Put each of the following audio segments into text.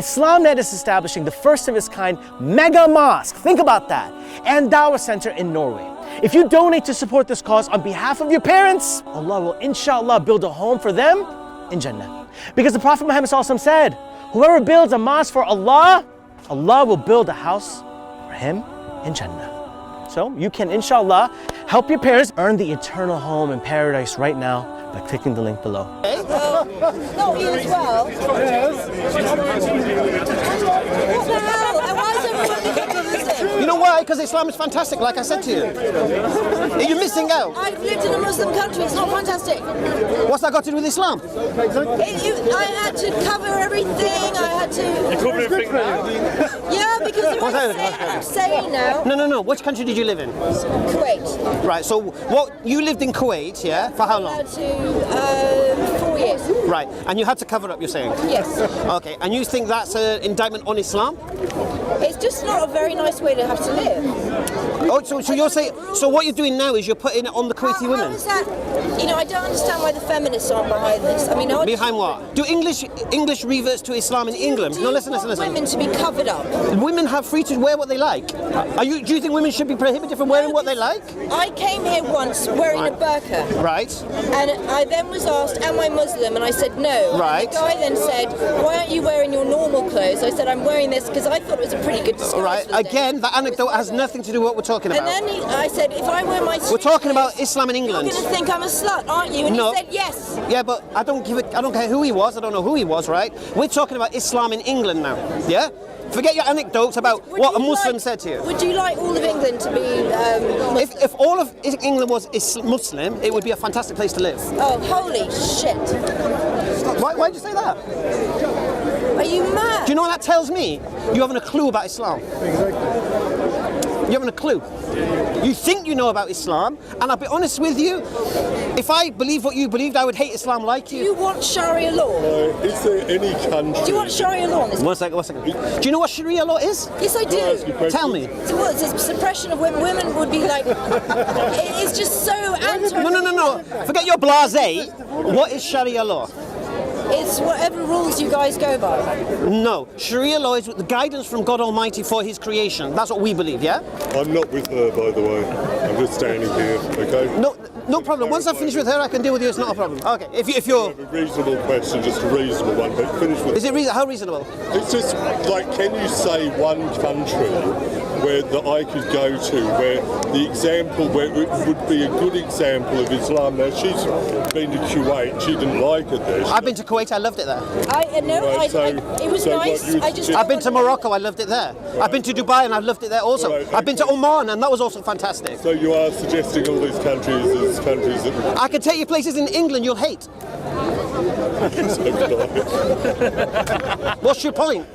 IslamNet is establishing the first of its kind mega mosque, think about that, and Dawah Center in Norway. If you donate to support this cause on behalf of your parents, Allah will inshallah build a home for them in Jannah. Because the Prophet Muhammad ﷺ said, whoever builds a mosque for Allah, Allah will build a house for him in Jannah. So you can inshallah help your parents earn the eternal home in paradise right now by clicking the link below. Not you as well. Yes. What the hell? And why is everyone becoming Muslim? You know why? Because Islam is fantastic, like I said to you. You're missing out. I've lived in a Muslim country, it's not fantastic. What's that got to do with Islam? I had to cover everything, I had to... You cover everything now? Yeah, because if I'm saying now... No. Which country did you live in? Kuwait. Right, so you lived in Kuwait, yeah? For how long? 4 years. Right, and you had to cover up, you're saying? Yes. Okay, and you think that's an indictment on Islam? It's just not a very nice way to have to live. Oh, so you're saying, so what you're doing now is you're putting it on the Kuwaiti women? How is that? You know, I don't understand why the feminists aren't behind this. I mean, behind what? Do English reverts to Islam in England? No, listen. Women to be covered up. Women have free to wear what they like. Do you think women should be prohibited from wearing what they like? I came here once wearing a burqa. Right. And I then was asked, am I Muslim? And I said no. Right. And the guy then said, why aren't you wearing your normal clothes? I said, I'm wearing this because I thought it was a pretty good disguise. Right. Again, that anecdote has nothing to do with what we're talking about. And then I said, if I wear my we're talking about Islam in England. You're going to think I'm a slut, aren't you? And no. he said yes. Yeah, but I don't care who he was. I don't know who he was, right? We're talking about Islam in England now. Yeah? Forget your anecdotes about what a Muslim said to you. Would you like all of England to be Muslim? If all of England was Muslim, it would be a fantastic place to live. Oh, holy shit. Why'd you say that? Are you mad? Do you know what that tells me? You haven't a clue about Islam. You haven't a clue. You think you know about Islam, and I'll be honest with you, if I believed what you believed, I would hate Islam like you. Do you want Sharia law? Is there any country... Do you want Sharia law? One second. Do you know what Sharia law is? Yes, I do. Tell me. So what, it's a suppression of women? Women would be like... it's just so anti... No. Forget your blasé. What is Sharia law? It's whatever rules you guys go by. No. Sharia law is the guidance from God Almighty for His creation. That's what we believe, yeah? I'm not with her, by the way. I'm just standing here, okay? No problem. Once I finish with her, I can deal with you. It's not a problem. Okay, if you're... A reasonable question, just a reasonable one, but finish with... Is it how reasonable? It's just, like, can you say one country that I could go to where the example, where it would be a good example of Islam? Now, she's been to Kuwait, she didn't like it there. I've been to Kuwait, I loved it there. It was nice. I've been to Morocco, I loved it there. Right. I've been to Dubai and I've loved it there also. Right, okay. I've been to Oman and that was also fantastic. So you are suggesting all these countries as countries that... I can take you places in England you'll hate. What's your point?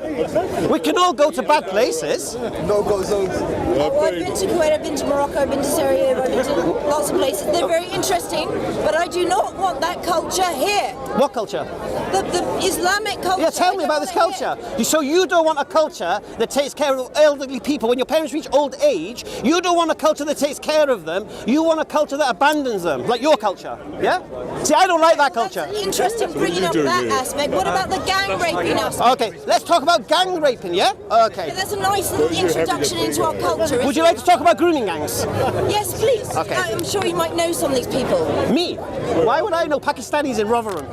We can all go to bad places. No-go zones. Well, I've been to Kuwait, I've been to Morocco, I've been to Syria, I've been to lots of places. They're very interesting, but I do not want that culture here. What culture? The Islamic culture. Yeah, tell me about this culture. So you don't want a culture that takes care of elderly people. When your parents reach old age, you don't want a culture that takes care of them. You want a culture that abandons them, like your culture. Yeah? See, I don't like that culture. That's interesting bringing up that aspect. What about the gang raping aspect? Okay, let's talk about gang raping, yeah? Okay. Yeah, that's a nice little introduction into our culture. Would you like to talk about grooming gangs? Yes, please. Okay. I'm sure you might know some of these people. Me? Why would I know Pakistanis in Rotherham?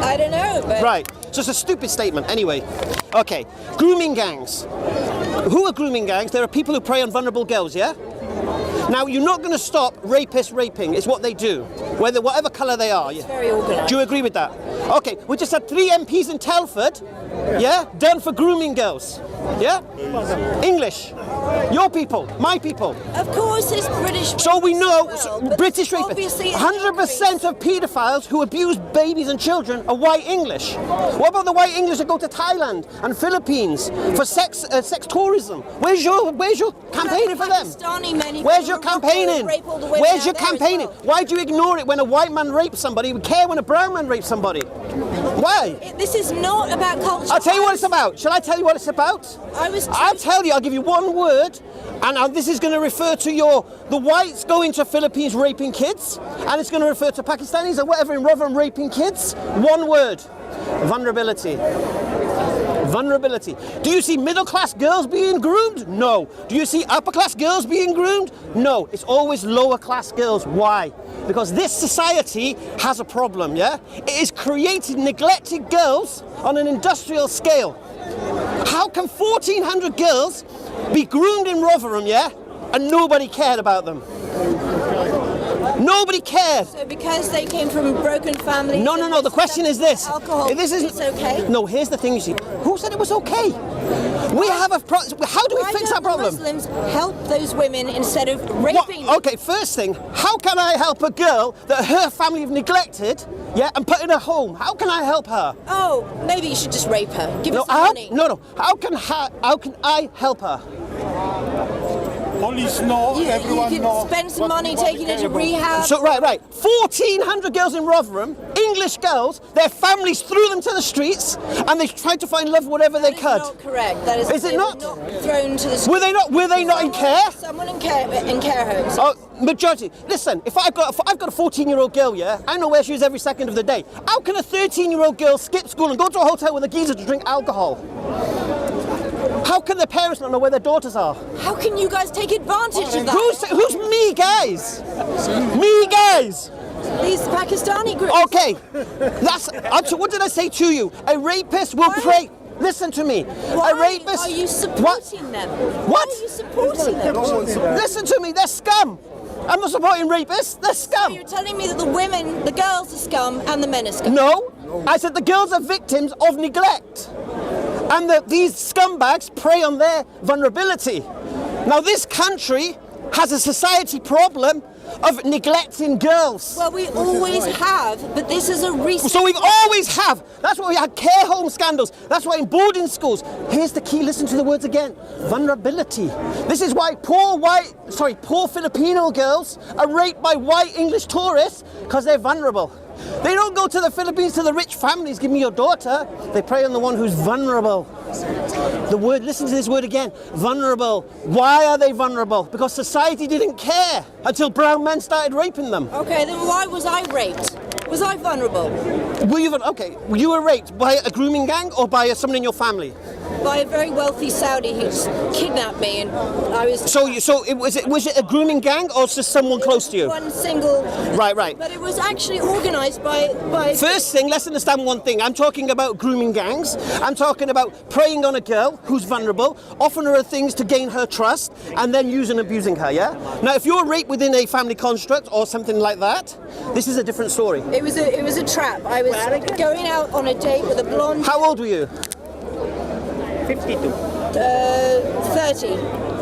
I don't know, but... Right, so it's a stupid statement. Anyway, okay, grooming gangs. Who are grooming gangs? There are people who prey on vulnerable girls, yeah? Now, you're not going to stop rapists raping. It's what they do, whatever colour they are. It's very organised. Do you agree with that? Okay, we just had 3 MPs in Telford, yeah, done for grooming girls. Yeah? English. Your people, my people. Of course it's British. So we know, well, British rapists. 100% of paedophiles who abuse babies and children are white English. What about the white English that go to Thailand and Philippines for sex tourism? Where's your campaigning for them? Where's your campaigning? Where's your campaigning? Why do you ignore it when a white man rapes somebody? We care when a brown man rapes somebody. Why? This is not about culture. I'll tell you what it's about. Shall I tell you what it's about? I'll tell you, I'll give you one word, and this is going to refer to the whites going to Philippines raping kids, and it's going to refer to Pakistanis or whatever in Rotherham raping kids. One word: vulnerability. Vulnerability. Do you see middle-class girls being groomed? No. Do you see upper-class girls being groomed? No. It's always lower-class girls. Why? Because this society has a problem, yeah? It is creating neglected girls on an industrial scale. How can 1,400 girls be groomed in Rotherham, yeah? And nobody cared about them? Nobody cared. So because they came from broken families... No. The question is this. Alcohol, This is it's okay? No, here's the thing, you see. Who said it was okay? We have a how do we fix that problem? Muslims help those women instead of raping them? Okay, first thing, how can I help a girl that her family have neglected, yeah, and put in a home? How can I help her? Oh, maybe you should just rape her. Give her some money. No. How can I help her? Police know, everyone You know. can spend some money taking her to rehab. So right. 1,400 girls in Rotherham, English girls, their families threw them to the streets, and they tried to find love whatever they could. That is not correct. That Is it they not? were not thrown to the streets. Were they not in care? Someone in care homes. Oh, majority. Listen, if I've got a 14-year-old girl, yeah, I know where she is every second of the day. How can a 13-year-old girl skip school and go to a hotel with a geezer to drink alcohol? How can the parents not know where their daughters are? How can you guys take advantage of that? Who's me, guys? Me, guys. These Pakistani groups. Okay, what did I say to you? A rapist will pray. Listen to me. A rapist. Are you supporting them? What? Why are you supporting them? Listen to me. They're scum. I'm not supporting rapists. They're scum. You're telling me that the girls are scum and the men are scum? No. I said the girls are victims of neglect. And these scumbags prey on their vulnerability. Now, this country has a society problem of neglecting girls. Well, we always have, but this is a recent... So we've always have. That's why we had care home scandals. That's why in boarding schools. Here's the key, listen to the words again. Vulnerability. This is why poor Filipino girls are raped by white English tourists, because they're vulnerable. They don't go to the Philippines to the rich families, give me your daughter. They prey on the one who's vulnerable. Listen to this word again, vulnerable. Why are they vulnerable? Because society didn't care until brown men started raping them. Okay, then why was I raped? Was I vulnerable? You were raped by a grooming gang or by someone in your family? By a very wealthy Saudi who's kidnapped me, and I was... Was it a grooming gang or just someone close to you? One single... Right. But it was actually organised by... First thing, let's understand one thing. I'm talking about grooming gangs. I'm talking about preying on a girl who's vulnerable, offering her things to gain her trust, and then using and abusing her, yeah? Now, if you're raped within a family construct or something like that, this is a different story. It was a trap. I was going out on a date with a blonde... How old were you? 52. 30.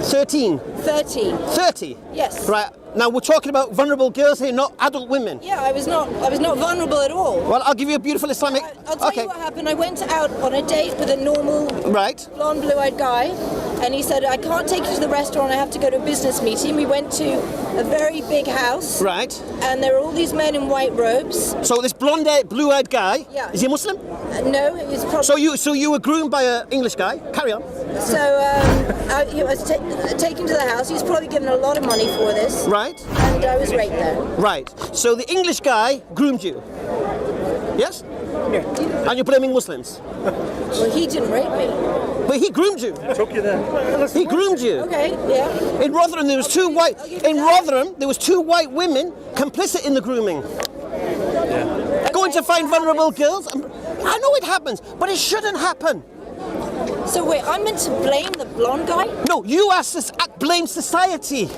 13. 30. 30? Yes. Right. Now, we're talking about vulnerable girls here, not adult women. Yeah, I was not vulnerable at all. Well, I'll give you a beautiful Islamic... I'll tell you what happened. I went out on a date with a normal blonde, blue-eyed guy, and he said, I can't take you to the restaurant, I have to go to a business meeting. We went to a very big house. Right. And there were all these men in white robes. So this blonde, blue-eyed guy, is he a Muslim? No, he's probably... So you were groomed by an English guy? Carry on. So I was taken to the house. He was probably given a lot of money for this. Right. And I was raped there. Right. So the English guy groomed you? Yes? Yeah. And you're blaming Muslims? Well, he didn't rape me. But he groomed you. I took you there. He groomed you. Okay, yeah. In Rotherham, there was two white women complicit in the grooming. Yeah. Going to find vulnerable girls. I know it happens, but it shouldn't happen. So wait, I'm meant to blame the blonde guy? No, you blame society.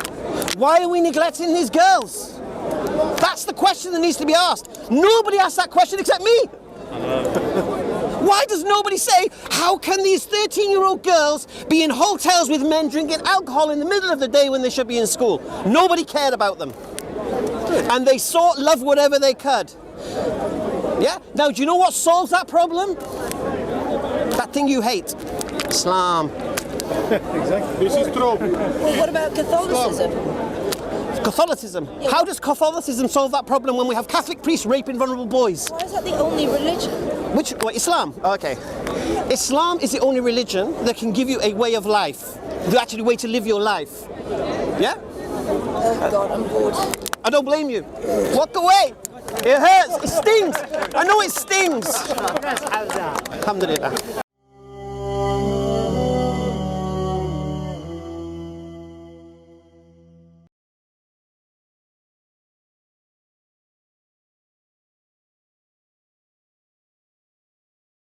Why are we neglecting these girls? That's the question that needs to be asked. Nobody asks that question except me. Why does nobody say, how can these 13-year-old girls be in hotels with men drinking alcohol in the middle of the day when they should be in school? Nobody cared about them. And they sought love whatever they could. Yeah? Now, do you know what solves that problem? That thing you hate. Islam. Exactly. This is true. Well, what about Catholicism? Catholicism? Yeah. How does Catholicism solve that problem when we have Catholic priests raping vulnerable boys? Why is that the only religion? Islam? Okay. Islam is the only religion that can give you a way of life. The actual way to live your life. Yeah? Oh God, I'm bored. I don't blame you. Walk away. It hurts. It stings. I know it stings. Alhamdulillah.